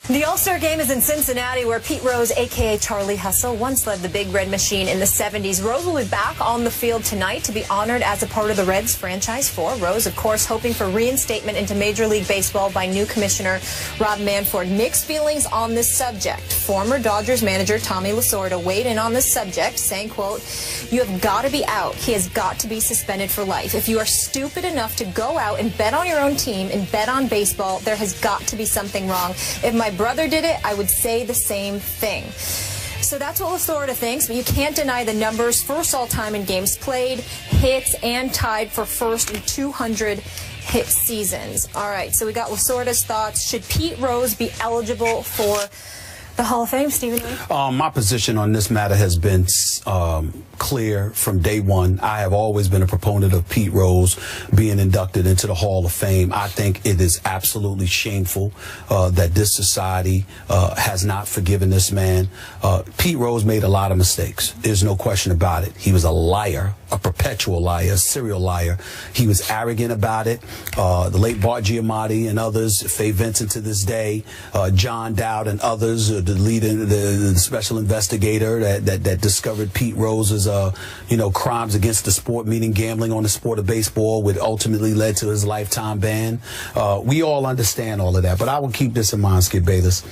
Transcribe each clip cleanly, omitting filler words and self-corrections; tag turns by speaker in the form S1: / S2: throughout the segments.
S1: The All-Star Game is in Cincinnati, where Pete Rose, a.k.a. Charlie Hustle, once led the Big Red Machine in the 70s. Rose will be back on the field tonight to be honored as a part of the Reds franchise four. Rose, of course, hoping for reinstatement into Major League Baseball by new commissioner Rob Manfred. Mixed feelings on this subject. Former Dodgers manager Tommy Lasorda weighed in on this subject, saying, quote, "You have got to be out. He has got to be suspended for life. If you are stupid enough to go out and bet on your own team and bet on baseball, there has got to be something wrong. If my brother did it, I would say the same thing." So that's what Lasorda thinks, but you can't deny the numbers. First all-time in games played, hits, and tied for first in 200 hit seasons. All right, so we got Lasorda's thoughts. Should Pete Rose be eligible for the Hall of Fame, Stephen?
S2: My position on this matter has been clear from day one. I have always been a proponent of Pete Rose being inducted into the Hall of Fame. I think it is absolutely shameful that this society has not forgiven this man. Pete Rose made a lot of mistakes. There's no question about it. He was a liar, a perpetual liar, a serial liar. He was arrogant about it. The late Bart Giamatti and others, Faye Vincent to this day, John Dowd and others, the leader, the special investigator that discovered Pete Rose's crimes against the sport, meaning gambling on the sport of baseball, which ultimately led to his lifetime ban. We all understand all of that, but I will keep this in mind, Skip Bayless.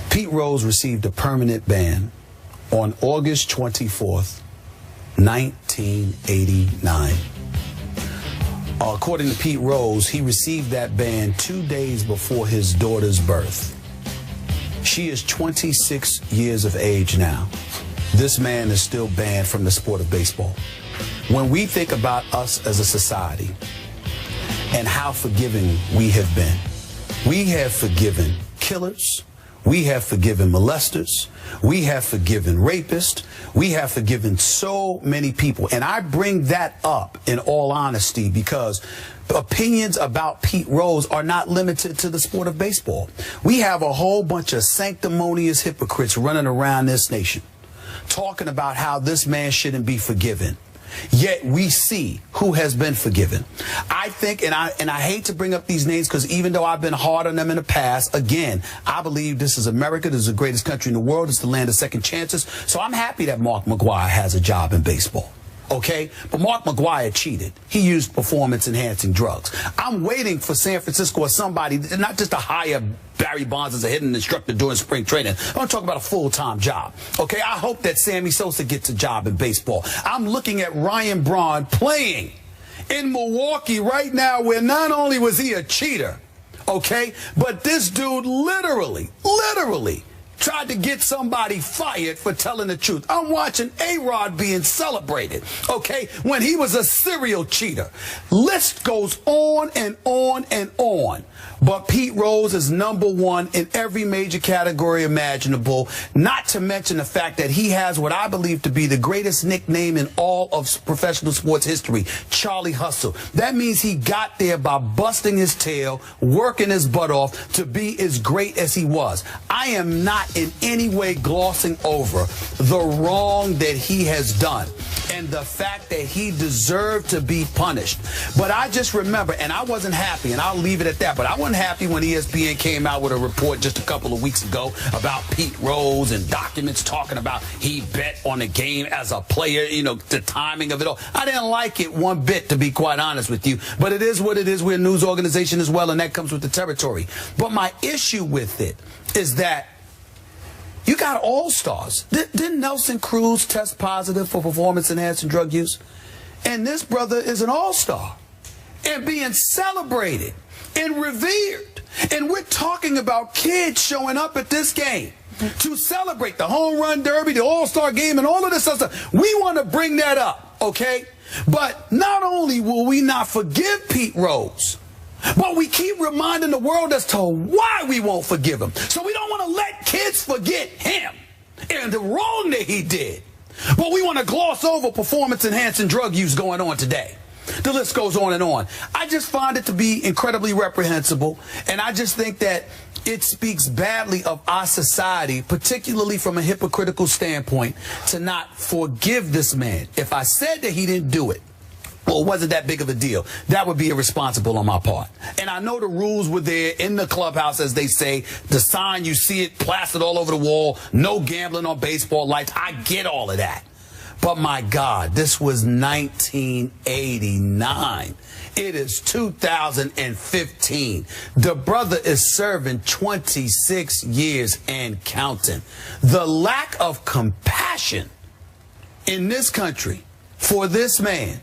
S2: Pete Rose received a permanent ban on August 24th, 1989. According to Pete Rose, he received that ban 2 days before his daughter's birth. She is 26 years of age now. This man is still banned from the sport of baseball. When we think about us as a society and how forgiving we have been, we have forgiven killers, we have forgiven molesters, we have forgiven rapists, we have forgiven so many people. And I bring that up in all honesty because opinions about Pete Rose are not limited to the sport of baseball. We have a whole bunch of sanctimonious hypocrites running around this nation talking about how this man shouldn't be forgiven. Yet we see who has been forgiven. I think, and I hate to bring up these names because even though I've been hard on them in the past, again, I believe this is America. This is the greatest country in the world. It's the land of second chances. So I'm happy that Mark McGwire has a job in baseball. Okay, but Mark McGwire cheated. He used performance-enhancing drugs. I'm waiting for San Francisco or somebody, not just to hire Barry Bonds as a hitting instructor during spring training. I'm going to talk about a full-time job. Okay, I hope that Sammy Sosa gets a job in baseball. I'm looking at Ryan Braun playing in Milwaukee right now, where not only was he a cheater, okay, but this dude literally tried to get somebody fired for telling the truth. I'm watching A-Rod being celebrated, okay, when he was a serial cheater. List goes on and on and on. But Pete Rose is #1 in every major category imaginable, not to mention the fact that he has what I believe to be the greatest nickname in all of professional sports history, Charlie Hustle. That means he got there by busting his tail, working his butt off to be as great as he was. I am not in any way glossing over the wrong that he has done and the fact that he deserved to be punished. But I just remember, and I wasn't happy, and I'll leave it at that, but I wasn't happy when ESPN came out with a report just a couple of weeks ago about Pete Rose and documents talking about he bet on the game as a player, the timing of it all. I didn't like it one bit, to be quite honest with you, but it is what it is. We're a news organization as well, and that comes with the territory. But my issue with it is that you got all-stars. Didn't Nelson Cruz test positive for performance-enhancing drug use? And this brother is an all-star and being celebrated and revered. And we're talking about kids showing up at this game to celebrate the home run derby, the all-star game, and all of this other stuff. We want to bring that up, okay? But not only will we not forgive Pete Rose, but we keep reminding the world as to why we won't forgive him. So we don't want to let kids forget him and the wrong that he did. But we want to gloss over performance-enhancing drug use going on today. The list goes on and on. I just find it to be incredibly reprehensible, and I just think that it speaks badly of our society, particularly from a hypocritical standpoint, to not forgive this man. If I said that he didn't do it, Well, it wasn't that big of a deal. That would be irresponsible on my part. And I know the rules were there in the clubhouse, as they say. The sign, you see it plastered all over the wall. No gambling on baseball lights. I get all of that. But my God, this was 1989. It is 2015. The brother is serving 26 years and counting. The lack of compassion in this country for this man,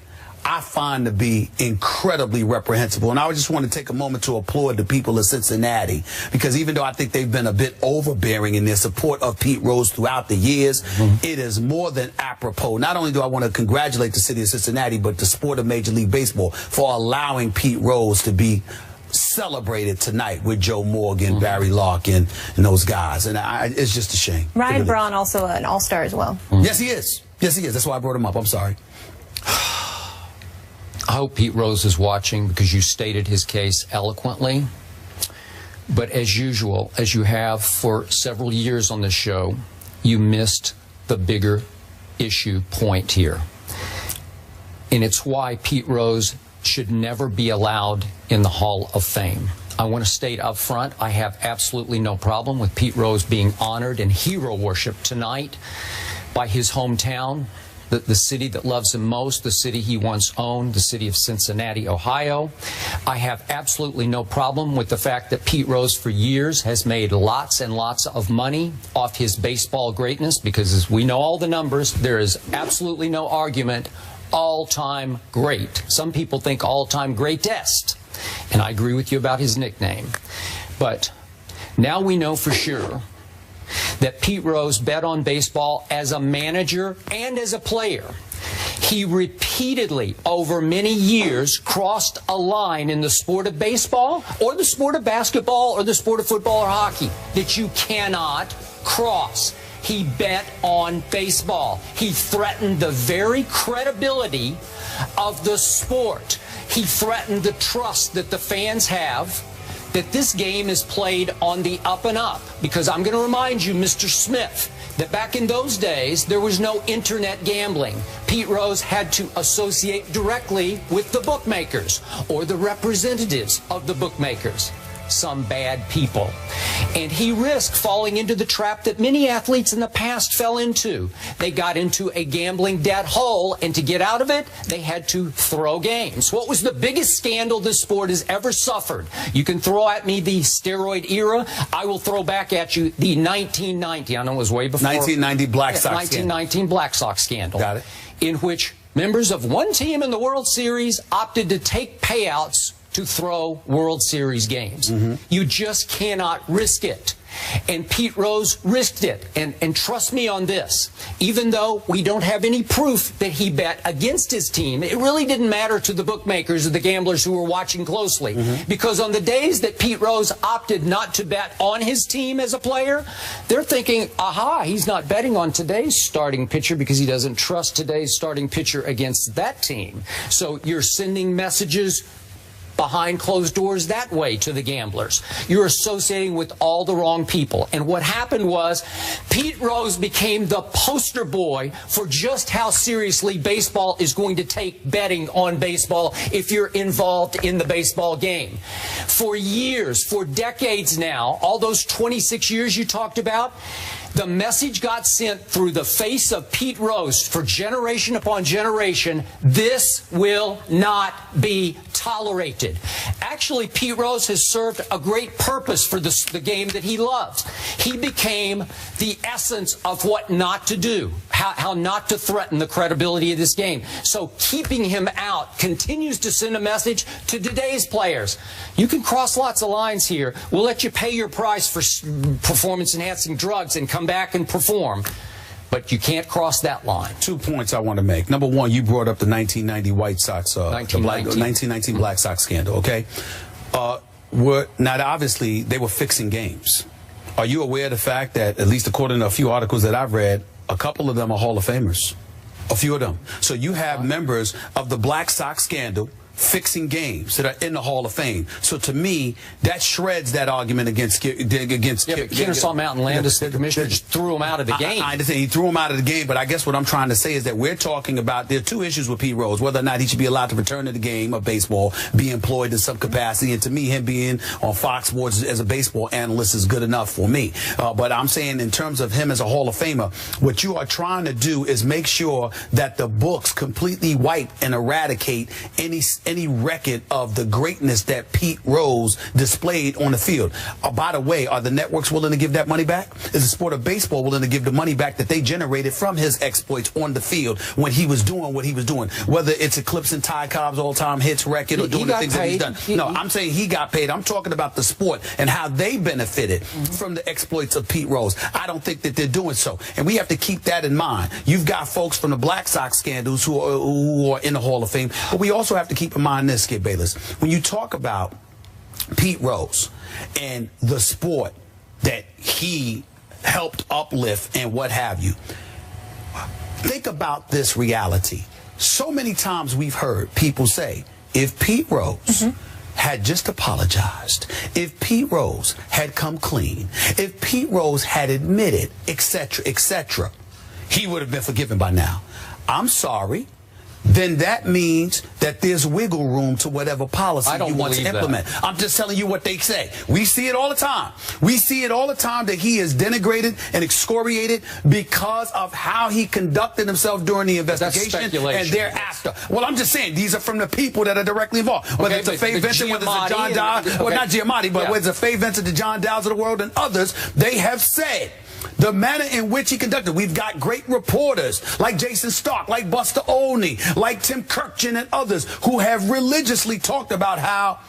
S2: I find to be incredibly reprehensible. And I just want to take a moment to applaud the people of Cincinnati, because even though I think they've been a bit overbearing in their support of Pete Rose throughout the years, it is more than apropos. Not only do I want to congratulate the city of Cincinnati, but the sport of Major League Baseball for allowing Pete Rose to be celebrated tonight with Joe Morgan, Barry Larkin, and those guys. And it's just a shame.
S1: Ryan Braun, also an all-star as well.
S2: Yes, he is. Yes, he is. That's why I brought him up. I'm sorry.
S3: I hope Pete Rose is watching, because you stated his case eloquently. But as usual, as you have for several years on this show, you missed the bigger issue point here. And it's why Pete Rose should never be allowed in the Hall of Fame. I want to state up front, I have absolutely no problem with Pete Rose being honored and hero worshiped tonight by his hometown, the city that loves him most, the city he once owned, the city of Cincinnati, Ohio. I have absolutely no problem with the fact that Pete Rose for years has made lots and lots of money off his baseball greatness, because as we know all the numbers, there is absolutely no argument, all-time great. Some people think all-time greatest, and I agree with you about his nickname. But now we know for sure that Pete Rose bet on baseball as a manager and as a player. He repeatedly, over many years, crossed a line in the sport of baseball or the sport of basketball or the sport of football or hockey that you cannot cross. He bet on baseball. He threatened the very credibility of the sport. He threatened the trust that the fans have, that this game is played on the up and up. Because I'm going to remind you, Mr. Smith, that back in those days, there was no internet gambling. Pete Rose had to associate directly with the bookmakers or the representatives of the bookmakers, some bad people. And he risked falling into the trap that many athletes in the past fell into. They got into a gambling debt hole, and to get out of it, they had to throw games. What was the biggest scandal this sport has ever suffered? You can throw at me the steroid era. I will throw back at you the 1990, I know it was way before.
S2: 1990 Black Sox
S3: 1919
S2: scandal.
S3: Black Sox scandal.
S2: Got it.
S3: In which members of one team in the World Series opted to take payouts to throw World Series games. You just cannot risk it. And Pete Rose risked it. And trust me on this, even though we don't have any proof that he bet against his team, it really didn't matter to the bookmakers or the gamblers who were watching closely. Because on the days that Pete Rose opted not to bet on his team as a player, they're thinking, aha, he's not betting on today's starting pitcher because he doesn't trust today's starting pitcher against that team. So you're sending messages behind closed doors that way to the gamblers. You're associating with all the wrong people. And what happened was Pete Rose became the poster boy for just how seriously baseball is going to take betting on baseball if you're involved in the baseball game. For years, for decades now, all those 26 years you talked about, the message got sent through the face of Pete Rose for generation upon generation: this will not be tolerated. Actually, Pete Rose has served a great purpose for the game that he loves. He became the essence of what not to do, how not to threaten the credibility of this game. So keeping him out continues to send a message to today's players. You can cross lots of lines here. We'll let you pay your price for performance-enhancing drugs and come back and perform. But you can't cross that line. 2
S2: points I want to make. Number one, you brought up the 1990 White Sox, 1919 Black Sox scandal, okay? Now, obviously, they were fixing games. Are you aware of the fact that, at least according to a few articles that I've read, a couple of them are Hall of Famers? A few of them. So you have members of the Black Sox scandal fixing games that are in the Hall of Fame. So to me, that shreds that argument against
S3: Kennesaw Mountain Landis, the commissioner, just threw him out of the game.
S2: I understand he threw him out of the game, but I guess what I'm trying to say is that we're talking about, there are two issues with Pete Rose, whether or not he should be allowed to return to the game of baseball, be employed in some capacity, and to me, him being on Fox Sports as a baseball analyst is good enough for me. But I'm saying in terms of him as a Hall of Famer, what you are trying to do is make sure that the books completely wipe and eradicate any record of the greatness that Pete Rose displayed on the field. By the way, are the networks willing to give that money back? Is the sport of baseball willing to give the money back that they generated from his exploits on the field when he was doing what he was doing? Whether it's eclipsing Ty Cobb's all-time hits record or doing the things that he's done. No, I'm saying he got paid. I'm talking about the sport and how they benefited from the exploits of Pete Rose. I don't think that they're doing so. And we have to keep that in mind. You've got folks from the Black Sox scandals who are in the Hall of Fame, but we also have to keep in mind this, Skip Bayless. When you talk about Pete Rose and the sport that he helped uplift and what have you, think about this reality. So many times we've heard people say, if Pete Rose had just apologized, if Pete Rose had come clean, if Pete Rose had admitted, etc., he would have been forgiven by now. I'm sorry. Then that means that there's wiggle room to whatever policy you want to implement. That. I'm just telling you what they say. We see it all the time. We see it all the time that he is denigrated and excoriated because of how he conducted himself during the investigation and thereafter. Well, I'm just saying, these are from the people that are directly involved. Whether it's a Faye Vincent, whether it's a John Dow, well, not Giamatti, but whether it's a Faye Vincent, the John Dows of the world, and others, they have said the manner in which he conducted. We've got great reporters like Jason Stark, like Buster Olney, like Tim Kirkchin and others who have religiously talked about how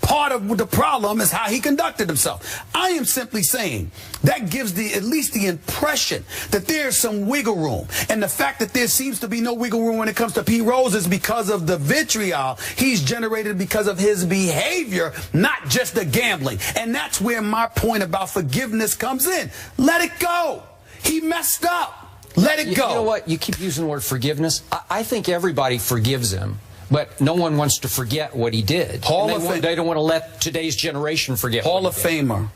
S2: part of the problem is how he conducted himself. I am simply saying that gives at least the impression that there's some wiggle room. And the fact that there seems to be no wiggle room when it comes to Pete Rose is because of the vitriol he's generated because of his behavior, not just the gambling. And that's where my point about forgiveness comes in. Let it go. He messed up. Let it go.
S3: You know what? You keep using the word forgiveness. I think everybody forgives him. But no one wants to forget what he did. They don't want to let today's generation forget.
S2: Hall of Famer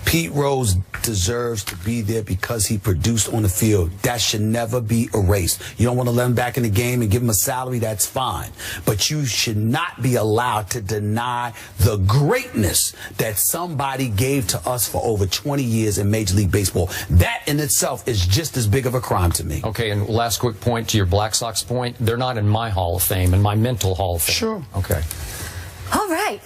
S2: Pete Rose deserves to be there because he produced on the field. That should never be erased. You don't want to let him back in the game and give him a salary, that's fine. But you should not be allowed to deny the greatness that somebody gave to us for over 20 years in Major League Baseball. That in itself is just as big of a crime to me.
S3: Okay, and last quick point to your Black Sox point. They're not in my Hall of Fame, in my mental Hall of Fame.
S2: Sure.
S3: Okay.